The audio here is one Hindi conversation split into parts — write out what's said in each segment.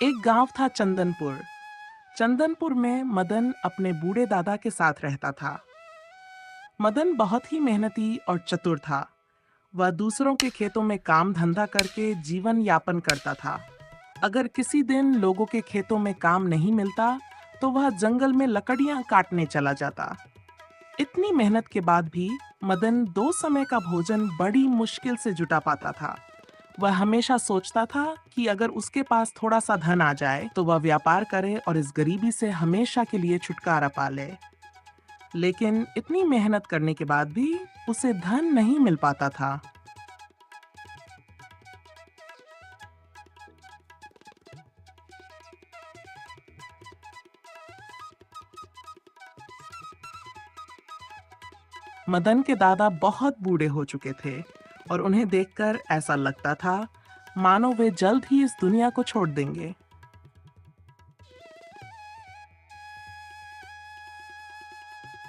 एक गांव था चंदनपुर। चंदनपुर में मदन अपने बूढ़े दादा के साथ रहता था। मदन बहुत ही मेहनती और चतुर था। वह दूसरों के खेतों में काम धंधा करके जीवन यापन करता था। अगर किसी दिन लोगों के खेतों में काम नहीं मिलता तो वह जंगल में लकड़ियां काटने चला जाता। इतनी मेहनत के बाद भी मदन दो समय का भोजन बड़ी मुश्किल से जुटा पाता था। वह हमेशा सोचता था कि अगर उसके पास थोड़ा सा धन आ जाए तो वह व्यापार करे और इस गरीबी से हमेशा के लिए छुटकारा पा ले। लेकिन इतनी मेहनत करने के बाद भी उसे धन नहीं मिल पाता था। मदन के दादा बहुत बूढ़े हो चुके थे और उन्हें देखकर ऐसा लगता था मानो वे जल्द ही इस दुनिया को छोड़ देंगे।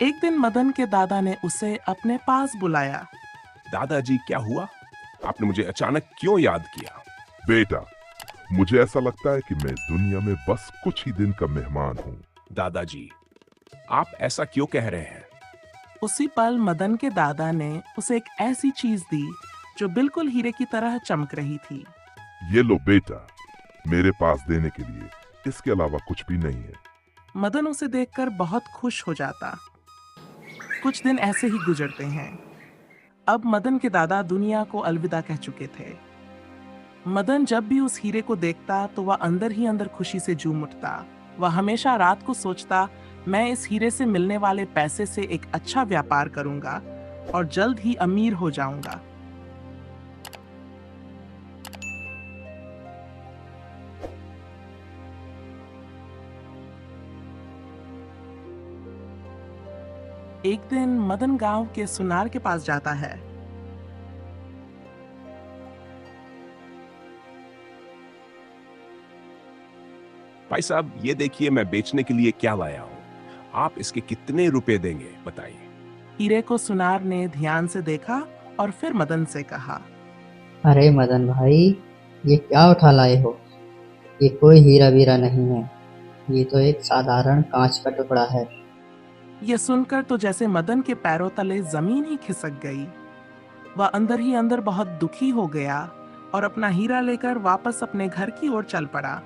एक दिन मदन के दादा ने उसे अपने पास बुलाया। दादाजी, क्या हुआ? आपने मुझे अचानक क्यों याद किया? बेटा, मुझे ऐसा लगता है कि मैं इस दुनिया में बस कुछ ही दिन का मेहमान हूँ। दादाजी, आप ऐसा क्यों कह रहे हैं? उसी पल मदन के दादा ने उसे एक ऐसी चीज दी जो बिल्कुल हीरे की तरह चमक रही थी। ये लो बेटा, मेरे पास देने के लिए इसके अलावा कुछ भी नहीं है। मदन उसे देखकर बहुत खुश हो जाता। कुछ दिन ऐसे ही गुजरते हैं। अब मदन के दादा दुनिया को अलविदा कह चुके थे। मदन जब भी उस हीरे को देखता तो वह अंदर ही अंदर खुशी से झूम उठता। वह हमेशा रात को सोचता, मैं इस हीरे से मिलने वाले पैसे से एक अच्छा व्यापार करूंगा और जल्द ही अमीर हो जाऊंगा। एक दिन मदन गांव के सुनार के पास जाता है। भाई साहब, ये देखिए, मैं बेचने के लिए क्या लाया हूँ। आप इसके कितने रुपए देंगे, बताइए। हीरे को सुनार ने ध्यान से देखा और फिर मदन से कहा, अरे मदन भाई, ये क्या उठा लाए हो? ये कोई हीरा वीरा नहीं है, ये तो एक साधारण कांच का टुकड़ा है। यह सुनकर तो जैसे मदन के पैरों तले जमीन ही खिसक गई। वह अंदर ही अंदर बहुत दुखी हो गया और अपना हीरा लेकर वापस अपने घर की ओर चल पड़ा।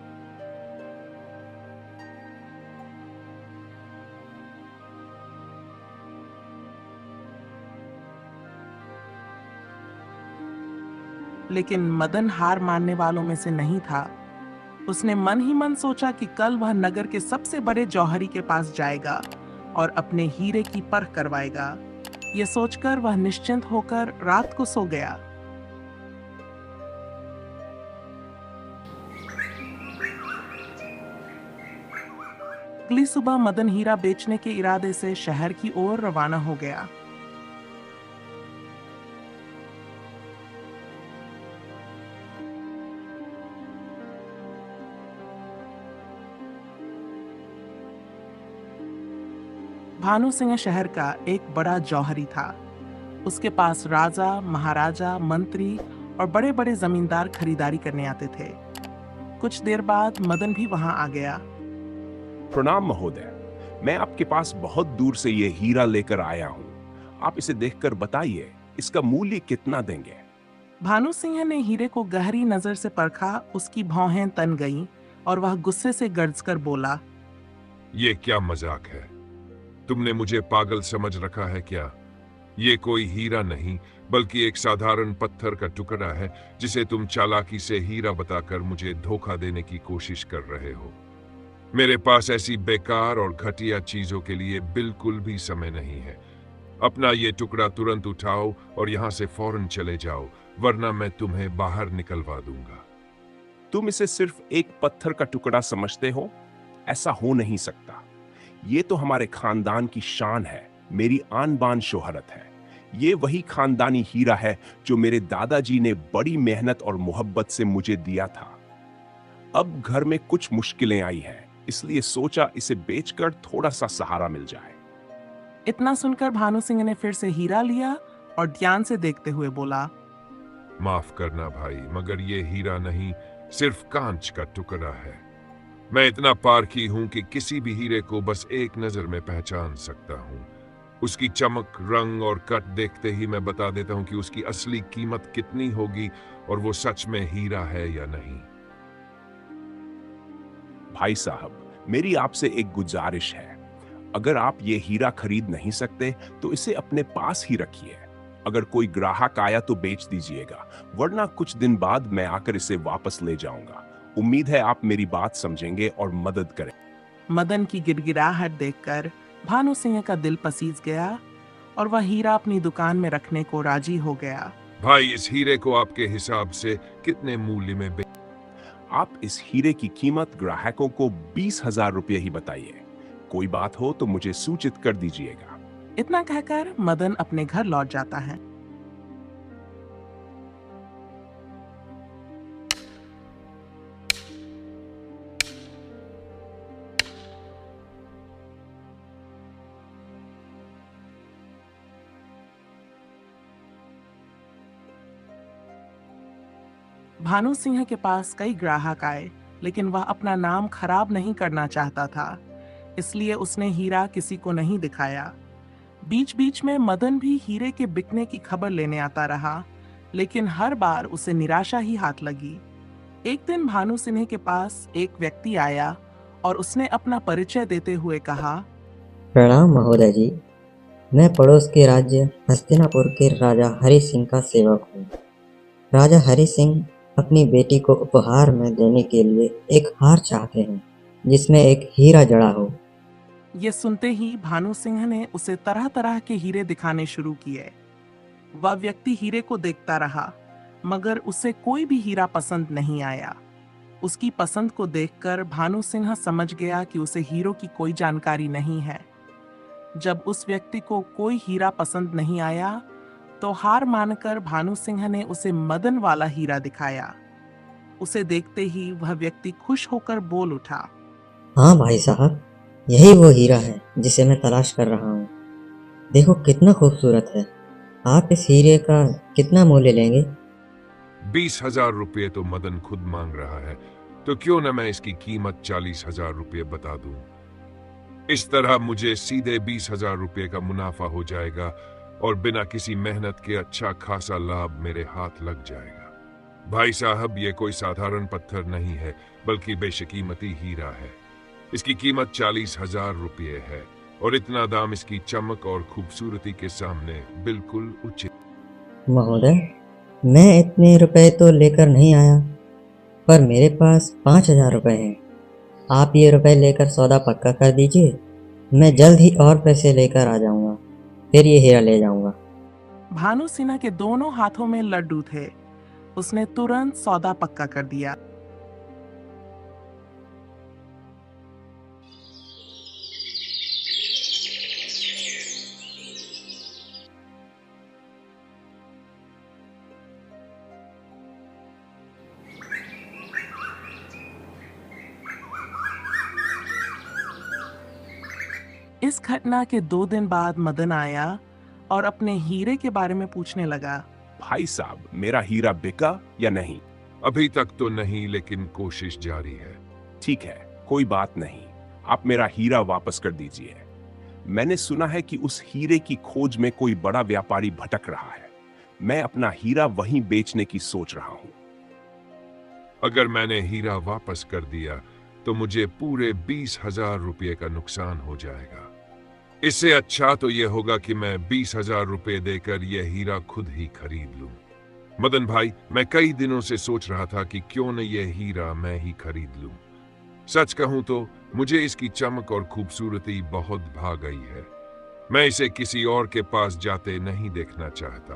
लेकिन मदन हार मानने वालों में से नहीं था। उसने मन ही मन सोचा कि कल वह नगर के सबसे बड़े जौहरी के पास जाएगा और अपने हीरे की परख करवाएगा। यह सोचकर वह निश्चिंत होकर रात को सो गया। अगली सुबह मदन हीरा बेचने के इरादे से शहर की ओर रवाना हो गया। भानु सिंह शहर का एक बड़ा जौहरी था। उसके पास राजा, महाराजा, मंत्री और बड़े बड़े जमींदार खरीदारी करने आते थे। कुछ देर बाद मदन भी वहां आ गया। प्रणाम महोदय, मैं आपके पास बहुत दूर से ये हीरा लेकर आया हूँ। आप इसे देखकर बताइए, इसका मूल्य कितना देंगे? भानु सिंह ने हीरे को गहरी नजर से परखा। उसकी भौहें तन गईं और वह गुस्से से गरजकर बोला, ये क्या मजाक है? तुमने मुझे पागल समझ रखा है क्या? ये कोई हीरा नहीं, बल्कि एक साधारण पत्थर का टुकड़ा है जिसे तुम चालाकी से हीरा बताकर मुझे धोखा देने की कोशिश कर रहे हो। मेरे पास ऐसी बेकार और घटिया चीजों के लिए बिल्कुल भी समय नहीं है। अपना ये टुकड़ा तुरंत उठाओ और यहाँ से फौरन चले जाओ, वरना मैं तुम्हें बाहर निकलवा दूंगा। तुम इसे सिर्फ एक पत्थर का टुकड़ा समझते हो? ऐसा हो नहीं सकता। ये तो हमारे खानदान की शान है, मेरी आन बान शोहरत है। ये वही खानदानी हीरा है जो मेरे दादाजी ने बड़ी मेहनत और मोहब्बत से मुझे दिया था। अब घर में कुछ मुश्किलें आई हैं, इसलिए सोचा इसे बेचकर थोड़ा सा सहारा मिल जाए। इतना सुनकर भानु सिंह ने फिर से हीरा लिया और ध्यान से देखते हुए बोला, माफ करना भाई, मगर ये हीरा नहीं, सिर्फ कांच का टुकड़ा है। मैं इतना पारखी हूं कि किसी भी हीरे को बस एक नजर में पहचान सकता हूं। उसकी चमक, रंग और कट देखते ही मैं बता देता हूं कि उसकी असली कीमत कितनी होगी और वो सच में हीरा है या नहीं। भाई साहब, मेरी आपसे एक गुजारिश है। अगर आप ये हीरा खरीद नहीं सकते तो इसे अपने पास ही रखिए। अगर कोई ग्राहक आया तो बेच दीजिएगा, वरना कुछ दिन बाद मैं आकर इसे वापस ले जाऊंगा। उम्मीद है आप मेरी बात समझेंगे और मदद करें। मदन की गिड़गिड़ाहट देखकर भानु सिंह का दिल पसीज गया और वह हीरा अपनी दुकान में रखने को राजी हो गया। भाई, इस हीरे को आपके हिसाब से कितने मूल्य में आप इस हीरे की कीमत ग्राहकों को 20,000 रुपये ही बताइए। कोई बात हो तो मुझे सूचित कर दीजिएगा। इतना कहकर मदन अपने घर लौट जाता है। भानु सिंह के पास कई ग्राहक आए, लेकिन वह अपना नाम खराब नहीं करना चाहता था, इसलिए उसने हीरा किसी को नहीं दिखाया। बीच बीच में मदन भी हीरे के बिकने की खबर लेने आता रहा, लेकिन हर बार उसे निराशा ही हाथ लगी। एक दिन भानु सिंह के पास एक व्यक्ति आया और उसने अपना परिचय देते हुए कहा, प्रणाम महोदय जी, मैं पड़ोस के राज्य हस्तिनापुर के राजा हरि सिंह का सेवक हूँ। राजा हरि सिंह अपनी बेटी को उपहार में देने के लिए एक हार चाहते हैं जिसमें एक हीरा जड़ा हो। ये सुनते ही भानु सिंह ने उसे तरह तरह के हीरे दिखाने शुरू किए। वह व्यक्ति हीरे को देखता रहा, मगर उसे कोई भी हीरा पसंद नहीं आया। उसकी पसंद को देखकर भानु सिंह समझ गया कि उसे हीरों की कोई जानकारी नहीं है। जब उस व्यक्ति को कोई हीरा पसंद नहीं आया तो हार मानकर भानु सिंह ने उसे मदन वाला हीरा दिखाया। उसे देखते ही वह व्यक्ति खुश होकर बोल उठा, हाँ भाई साहब, यही वो हीरा है जिसे मैं तलाश कर रहा हूँ। देखो कितना खूबसूरत है। आप इस हीरे का कितना मूल्य लेंगे? 20,000 रुपये तो मदन खुद मांग रहा है, तो क्यों न मैं इसकी कीमत 40,000 रुपये बता दूं। इस तरह मुझे सीधे 20,000 रुपये का मुनाफा हो जाएगा और बिना किसी मेहनत के अच्छा खासा लाभ मेरे हाथ लग जाएगा। भाई साहब, ये कोई साधारण पत्थर नहीं है, बल्कि बेशकीमती हीरा है। इसकी कीमत 40,000 रुपये है और इतना दाम इसकी चमक और खूबसूरती के सामने बिल्कुल उचित। महोदय, मैं इतने रुपए तो लेकर नहीं आया, पर मेरे पास 5,000 रुपये हैं। आप ये रुपए लेकर सौदा पक्का कर दीजिए, मैं जल्द ही और पैसे लेकर आ जाऊंगा, फिर ये हीरा ले जाऊंगा। भानु सिन्हा के दोनों हाथों में लड्डू थे। उसने तुरंत सौदा पक्का कर दिया। इस घटना के 2 दिन बाद मदन आया और अपने हीरे के बारे में पूछने लगा। भाई साहब, मेरा हीरा बिका या नहीं? अभी तक तो नहीं, लेकिन कोशिश जारी है। ठीक है, कोई बात नहीं। आप मेरा हीरा वापस कर दीजिए। मैंने सुना है कि उस हीरे की खोज में कोई बड़ा व्यापारी भटक रहा है। मैं अपना हीरा वहीं बेचने की सोच रहा हूं। अगर मैंने हीरा वापस कर दिया तो मुझे पूरे 20,000 रुपये का नुकसान हो जाएगा। इससे अच्छा तो यह होगा कि मैं 20,000 रुपये देकर यह हीरा खुद ही खरीद लूं। मदन भाई, मैं कई दिनों से सोच रहा था कि क्यों न यह हीरा मैं ही खरीद लूं। सच कहूं तो मुझे इसकी चमक और खूबसूरती बहुत भा गई है। मैं इसे किसी और के पास जाते नहीं देखना चाहता।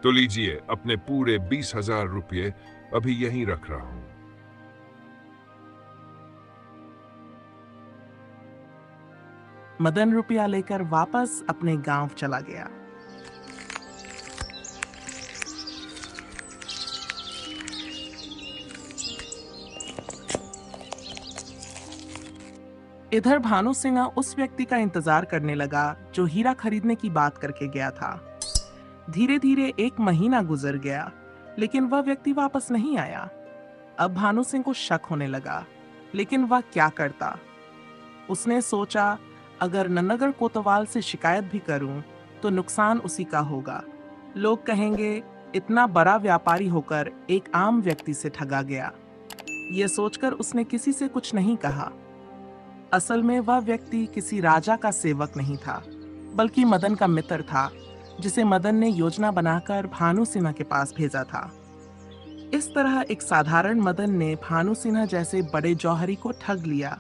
तो लीजिए, अपने पूरे 20,000 रुपये अभी यहीं रख रहा हूं। मदन रुपया लेकर वापस अपने गांव चला गया। इधर भानु सिंह उस व्यक्ति का इंतजार करने लगा जो हीरा खरीदने की बात करके गया था। धीरे धीरे 1 महीना गुजर गया, लेकिन वह व्यक्ति वापस नहीं आया। अब भानु सिंह को शक होने लगा। लेकिन वह क्या करता? उसने सोचा, अगर नन्नगढ़ कोतवाल से शिकायत भी करूं तो नुकसान उसी का होगा। लोग कहेंगे इतना बड़ा व्यापारी होकर एक आम व्यक्ति से ठगा गया। ये सोचकर उसने किसी से कुछ नहीं कहा। असल में वह व्यक्ति किसी राजा का सेवक नहीं था, बल्कि मदन का मित्र था, जिसे मदन ने योजना बनाकर भानु सिन्हा के पास भेजा था। इस तरह एक साधारण मदन ने भानु सिन्हा जैसे बड़े जौहरी को ठग लिया।